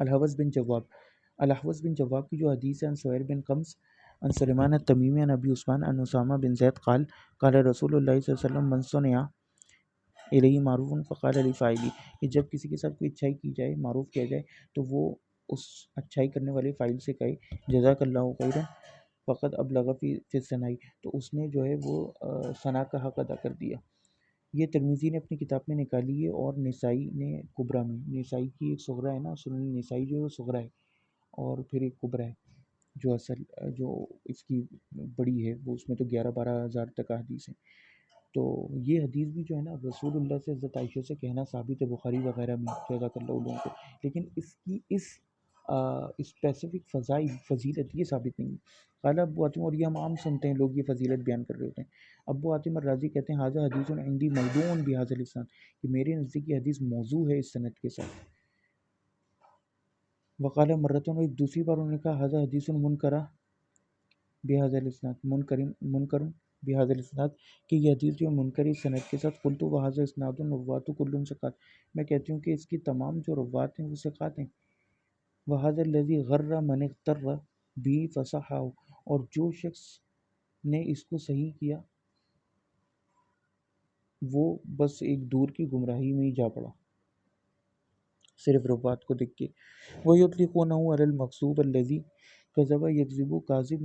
الحوث بن جواب الحوث بن جواب کی جو حدیث ہے، ان سہیل بن قمس ان سلیمان التمیمی ان ابی عثمان ان اسامہ بن زید قال قال رسول اللہ صلی اللہ علیہ وسلم من صنع الیہ معروف فقال لفاعلی، کہ جب کسی کے ساتھ کوئی اچھائی کی جائے، معروف کیا جائے، تو وہ اس اچھائی کرنے والے فاعل سے کہے جزاک اللہ خیرا فقط ابلغ فی ثنائی، تو اس نے جو ہے وہ ثنا کا حق ادا کر دیا۔ یہ ترمذی نے اپنی کتاب میں نکالی ہے، اور نسائی نے کبریٰ میں، نسائی کی ایک صغرا ہے نا، سنن نسائی جو ہے وہ صغرا ہے، اور پھر ایک کبریٰ ہے جو اصل جو اس کی بڑی ہے، وہ اس میں تو 11-12 ہزار تک حدیث ہیں۔ تو یہ حدیث بھی جو ہے نا رسول اللہ سے حضرت عائشہ سے کہنا ثابت ہے بخاری وغیرہ میں، جزاک اللہ علوم کو، لیکن اس کی اس اسپیسیفک فضیلت یہ ثابت نہیں ہے۔ قال ابو حاتم، اور یہ ہم عام سنتے ہیں لوگ یہ فضیلت بیان کر رہے ہوتے ہیں۔ ابو حاتم الرازی کہتے ہیں حاذا حدیث عندی موضوع بہذا الاسناد، کہ میرے نزدیک یہ حدیث موضوع ہے اس سند کے ساتھ۔ وقال مرتون، اور ایک دوسری بار انہوں نے کہا حاذا حدیث منکر بہذا الاسناد، منکر بہذا الاسناد، کہ یہ حدیث جو منکر اس سند کے ساتھ، قلت وہذا اسناد روات کلهم ثقات، میں کہتی ہوں کہ اس کی تمام جو روات ہیں وہ ثقات ہیں۔ وہذا الذی غر من اغتر بھی فصححہ، اور جو شخص نے اس کو صحیح کیا وہ بس ایک دور کی گمراہی میں ہی جا پڑا صرف روات کو دیکھ کے۔ وَيُطْلِقُونَهُ عَلَى الْمَغْضُوبِ الَّذِي كَذَبَ يَكْذِبُ کاذب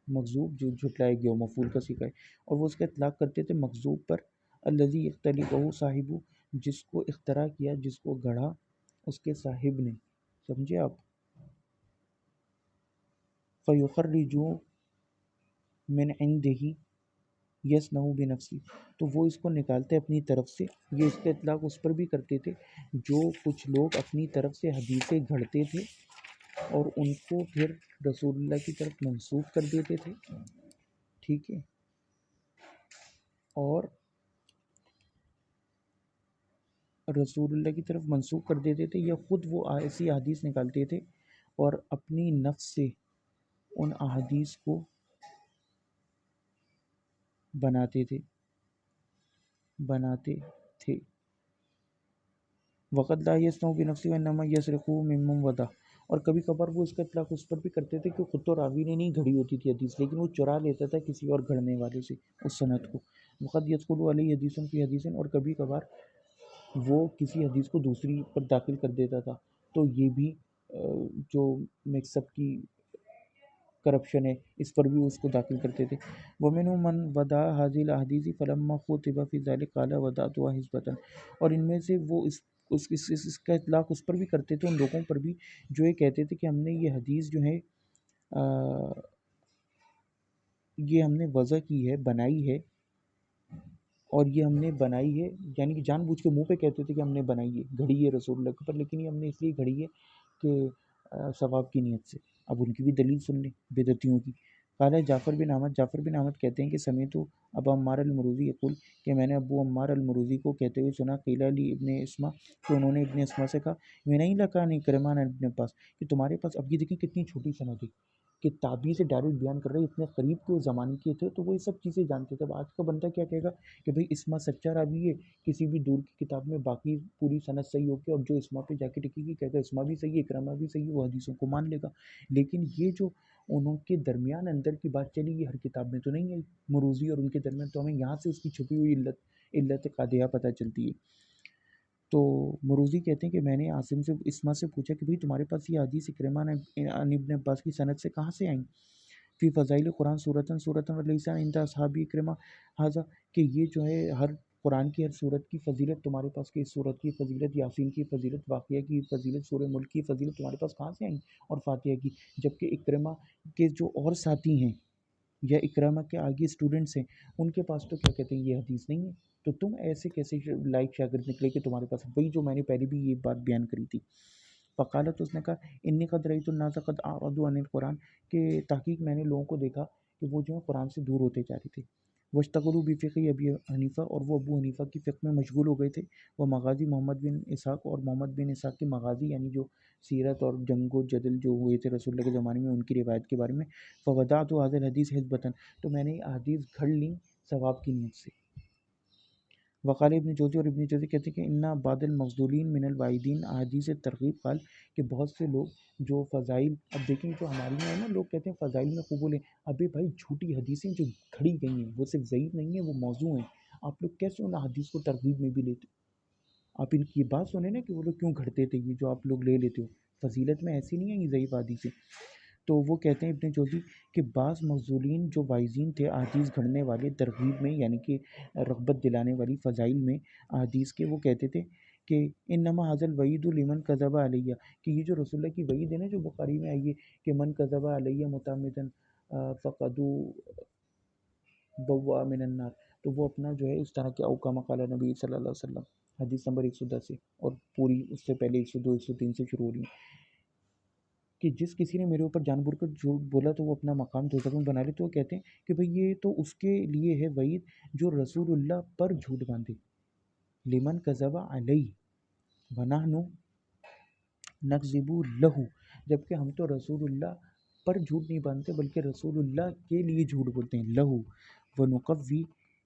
مغضوب جو جھٹلایا گیا ہو، مفعول کا صیغہ ہے، اور وہ اس کا اطلاق کرتے تھے مغضوب پر، الذی یختلقہ صاحب، جس کو اختراع کیا، جس کو گڑھا اس کے صاحب نے، سمجھے آپ؟ فَيُخَرِّجُ مِنْ عِنْدِهِ یصنع بنفسی، تو وہ اس کو نکالتے اپنی طرف سے۔ یہ اس کا اطلاق اس پر بھی کرتے تھے جو کچھ لوگ اپنی طرف سے حدیثیں گھڑتے تھے اور ان کو پھر رسول اللہ کی طرف منسوخ کر دیتے تھے، ٹھیک ہے، اور رسول اللہ کی طرف منسوخ کر دیتے تھے، یا خود وہ ایسی احادیث نکالتے تھے اور اپنی نفس سے ان احادیث کو بناتے تھے۔ وقت لا یصنع بنفسه وانما یسرق ممن وضع، اور کبھی کبھار وہ اس کا اطلاق اس پر بھی کرتے تھے کہ خود تو راوی نے نہیں گھڑی ہوتی تھی حدیث، لیکن وہ چرا لیتا تھا کسی اور گھڑنے والے سے اس سند کو۔ وقت یدخل علیہ حدیث فی حدیث، اور کبھی کبھار وہ کسی حدیث کو دوسری پر داخل کر دیتا تھا، تو یہ بھی جو مکس اپ کی کرپشن ہے اس پر بھی اس کو داخل کرتے تھے۔ وَمِنْهُمْ مَنْ وَضَعَ هَذِهِ الْأَحَادِيثِ فَلَمَّا خُوطِبَ فِي ذَلِكَ قَالَ وَضَعْتُهَا حِسْبَةً، اور ان میں سے وہ اس کا اطلاق اس پر بھی کرتے تھے، ان لوگوں پر بھی جو یہ کہتے تھے کہ ہم نے یہ حدیث جو ہے یہ ہم نے وضع کی ہے، بنائی ہے، اور یہ ہم نے بنائی ہے، یعنی کہ جان بوجھ کے منہ پہ کہتے تھے کہ ہم نے بنائی ہے، گھڑی ہے رسول اللہ کے اوپر، لیکن یہ ہم نے اس لیے گھڑی ہے کہ ثواب کی نیت سے۔ اب ان کی بھی دلیل سن لیں بدعتیوں کی۔ قال جعفر بن احمد کہتے ہیں کہ سمیعت ابا عمار المروزی یقول، کہ میں نے ابو عمار المروزی کو کہتے ہوئے سنا، قیل لی ابن اسما، کہ انہوں نے ابن اسما سے کہا، میں نہیں لکا نہیں کرمان ابن عباس، کہ تمہارے پاس، اب یہ دیکھیں کتنی چھوٹی سند ہے کہ تابعی سے ڈائریکٹ بیان کر رہے، اتنے قریب کے زمانے کے تھے تو وہ یہ سب چیزیں جانتے تھے۔ اب آج کا بندہ کیا کہے گا کہ بھئی اسما سچا راوی ہے کسی بھی دور کی کتاب میں، باقی پوری سند صحیح ہو کے، اور جو اسما پہ جا کے ٹکے گی کہے گا اسما بھی صحیح ہے، اکرمہ بھی صحیح ہے، وہ حدیثوں کو مان لے گا۔ لیکن یہ جو انہوں کے درمیان اندر کی بات چلی، یہ ہر کتاب میں تو نہیں ہے، مروزی اور ان کے درمیان، تو ہمیں یہاں سے اس کی چھپی ہوئی علت قادحہ پتہ چلتی ہے۔ تو مروزی کہتے ہیں کہ میں نے عاصم سے اسما سے پوچھا کہ بھئی تمہارے پاس یہ حدیث اکرمہ عن ابن عباس کی سند سے کہاں سے آئیں؟ فی فضائل قرآن سورتاً ولیسا عند اصحاب اکرمہ ھذا، کہ یہ جو ہے ہر قرآن کی ہر صورت کی فضیلت تمہارے پاس، کہ اس صورت کی فضیلت، یاسین کی فضیلت، واقعہ کی فضیلت، سورہ ملک کی فضیلت تمہارے پاس کہاں سے آئیں، اور فاتحہ کی، جبکہ اکرمہ کے جو اور ساتھی ہیں یا اکرامہ کے آگے اسٹوڈنٹس ہیں ان کے پاس تو کیا کہتے ہیں یہ حدیث نہیں ہے، تو تم ایسے کیسے لائق شاگرد نکلے کہ تمہارے پاس، وہی جو میں نے پہلے بھی یہ بات بیان کری تھی۔ فقالت، اس نے کہا انی قد رأیت الناس قد اعرضوا عن القرآن، کہ تحقیق میں نے لوگوں کو دیکھا کہ وہ جو ہے قرآن سے دور ہوتے جا رہے تھے۔ واشتغلوا بفقہ ابی حنیفہ، اور وہ ابو حنیفہ کی فقہ میں مشغول ہو گئے تھے، وہ مغازی محمد بن اسحاق، اور محمد بن اسحاق کے مغازی یعنی جو سیرت اور جنگ و جدل جو ہوئے تھے رسول اللہ کے زمانے میں ان کی روایت کے بارے میں۔ فوضعت هذا الحدیث حسبۃ، تو میں نے حدیث گھڑ لی ثواب کی نیت سے۔ وقال ابن جوزی، اور ابن جوزی کہتے ہیں کہ انا بعد المفضولین من الوائدین، احادیث ترغیب قال کہ بہت سے لوگ جو فضائل، اب دیکھیں جو ہماری میں ہے نا، لوگ کہتے ہیں فضائل میں قبول ہیں، ابھی بھائی جھوٹی حدیثیں جو گھڑی گئی ہیں وہ صرف ضعیف نہیں ہیں، وہ موضوع ہیں، آپ لوگ کیسے ان حدیث کو ترغیب میں بھی لیتے؟ آپ ان کی بات سنیں نا کہ وہ لوگ کیوں گھڑتے تھے، یہ جو آپ لوگ لے لیتے ہو فضیلت میں ایسی نہیں ہے یہ ضعیف حدیثیں۔ تو وہ کہتے ہیں ابن جوزی کہ بعض مفضولین جو وائزین تھے احادیث گھڑنے والے ترغیب میں، یعنی کہ رغبت دلانے والی فضائل میں احادیث کے، وہ کہتے تھے کہ انما حاضل وعید لمن کذب علیہ، کہ یہ جو رسول اللہ کی وعید ہے نا جو بخاری میں آئی ہے کہ من کذب علیہ متعمدن فقد بوا من النار، تو وہ اپنا جو ہے اس طرح کے اوقام قال نبی صلی اللہ علیہ وسلم، حدیث نمبر 110 سے، اور پوری اس سے پہلے 102 103 سے شروع ہو رہی ہیں کہ جس کسی نے میرے اوپر جان بوجھ کر جھوٹ بولا تو وہ اپنا مقام دوزخ میں بنا لے، تو وہ کہتے ہیں کہ بھئی یہ تو اس کے لیے ہے وعید جو رسول اللہ پر جھوٹ باندھے، لمن کذب علیہ ونحن نکذب لہو، جبکہ ہم تو رسول اللہ پر جھوٹ نہیں باندھتے بلکہ رسول اللہ کے لیے جھوٹ بولتے ہیں، لہو ونقوی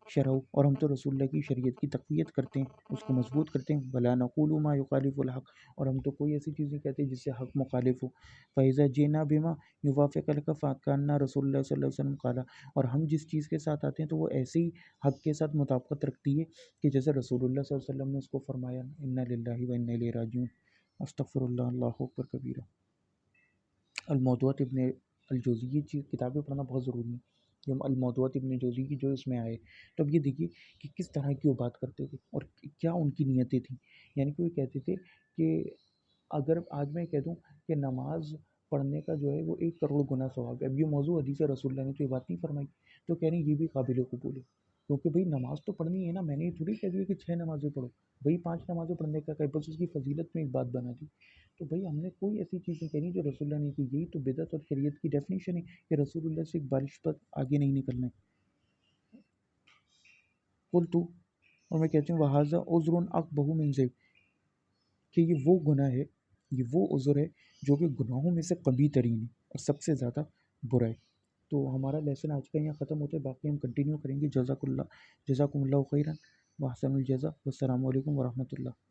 شرعہ، اور ہم تو رسول اللہ کی شریعت کی تقویت کرتے ہیں، اس کو مضبوط کرتے ہیں، ولا نقول ما یخالف الحق، اور ہم تو کوئی ایسی چیز نہیں کہتے جس سے حق مخالف ہو، فاذا جئنا بما یوافق الحق فکأن رسول اللہ صلی اللہ علیہ وسلم قال، اور ہم جس چیز کے ساتھ آتے ہیں تو وہ ایسے ہی حق کے ساتھ مطابقت رکھتی ہے کہ جیسے رسول اللہ صلی اللہ علیہ وسلم نے اس کو فرمایا، انا للہ و انا الیہ راجعون، استغفر اللہ، اللہ اکبر کبیرہ۔ الموضوعات ابن الجوزی، یہ چیز کتابیں پڑھنا بہت ضروری ہے، یہ الموضوعات ابن جوزی کی جو اس میں آئے، تو اب یہ دیکھیے کہ کس طرح کی وہ بات کرتے تھے اور کیا ان کی نیتیں تھیں، یعنی کہ وہ کہتے تھے کہ اگر آج میں کہہ دوں کہ نماز پڑھنے کا جو ہے وہ 1 کروڑ گنا ثواب ہے، اب یہ موضوع حدیث رسول اللہ نے تو یہ بات نہیں فرمائی، تو کہہ رہے ہیں یہ بھی قابل قبول ہے، کیونکہ بھئی نماز تو پڑھنی ہے نا، میں نے یہ تھوڑی کہہ دیا کہ 6 نمازیں پڑھو، بھئی 5 نمازیں پڑھنے کا کہ بس اس کی فضیلت میں ایک بات بنا دی، تو بھئی ہم نے کوئی ایسی چیز نہیں کہی جو رسول اللہ نے کی، یہی تو بدعت اور شریعت کی ڈیفینیشن ہے کہ رسول اللہ سے ایک بارش پر آگے نہیں نکلنا ہے۔ قلت، اور میں کہتی ہوں وہذا عذر اقبح من ذنب، کہ یہ وہ گناہ ہے، یہ وہ عذر ہے جو کہ گناہوں میں سے قبیح ترین ہے اور سب سے زیادہ برا ہے۔ تو ہمارا لیسن آج کا یہاں ختم ہوتا ہے، باقی ہم کنٹینیو کریں گے۔ جزاک اللہ، جزاکم اللہ خیرا، واحسن الجزا، والسلام علیکم ورحمۃ اللہ۔